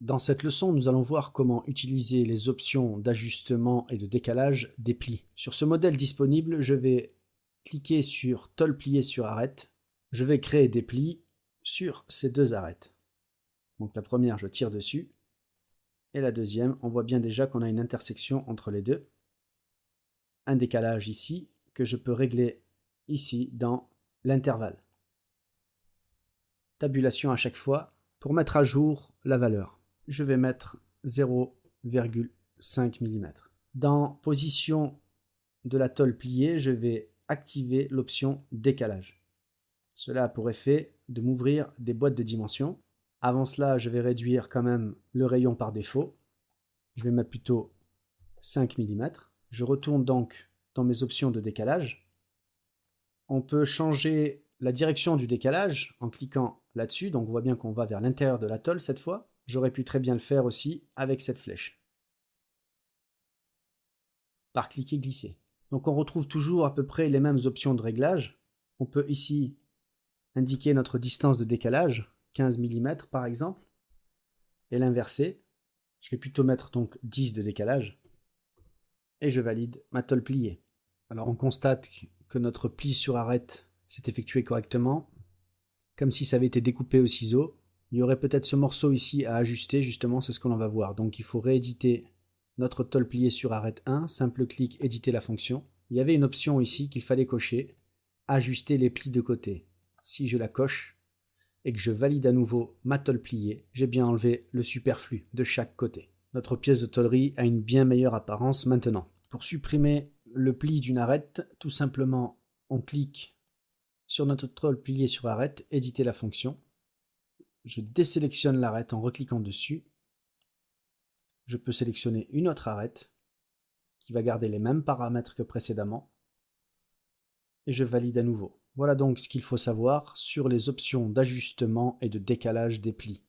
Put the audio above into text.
Dans cette leçon, nous allons voir comment utiliser les options d'ajustement et de décalage des plis. Sur ce modèle disponible, je vais cliquer sur Tôle pliée sur arête. Je vais créer des plis sur ces deux arêtes. Donc la première, je tire dessus. Et la deuxième, on voit bien déjà qu'on a une intersection entre les deux. Un décalage ici, que je peux régler ici dans l'intervalle. Tabulation à chaque fois pour mettre à jour la valeur. Je vais mettre 0,5 mm. Dans position de la tôle pliée, je vais activer l'option décalage. Cela a pour effet de m'ouvrir des boîtes de dimensions. Avant cela, je vais réduire quand même le rayon par défaut. Je vais mettre plutôt 5 mm. Je retourne donc dans mes options de décalage. On peut changer la direction du décalage en cliquant là-dessus. Donc on voit bien qu'on va vers l'intérieur de la tôle cette fois. J'aurais pu très bien le faire aussi avec cette flèche. Par cliquer glisser. Donc on retrouve toujours à peu près les mêmes options de réglage. On peut ici indiquer notre distance de décalage, 15 mm par exemple, et l'inverser. Je vais plutôt mettre donc 10 de décalage, et je valide ma tôle pliée. Alors on constate que notre pli sur arête s'est effectué correctement, comme si ça avait été découpé au ciseau. Il y aurait peut-être ce morceau ici à ajuster, justement, c'est ce que l'on va voir. Donc il faut rééditer notre tôle pliée sur arête 1, simple clic, éditer la fonction. Il y avait une option ici qu'il fallait cocher, ajuster les plis de côté. Si je la coche et que je valide à nouveau ma tôle pliée, j'ai bien enlevé le superflu de chaque côté. Notre pièce de tôlerie a une bien meilleure apparence maintenant. Pour supprimer le pli d'une arête, tout simplement on clique sur notre tôle pliée sur arête, éditer la fonction. Je désélectionne l'arête en recliquant dessus. Je peux sélectionner une autre arête qui va garder les mêmes paramètres que précédemment. Et je valide à nouveau. Voilà donc ce qu'il faut savoir sur les options d'ajustement et de décalage des plis.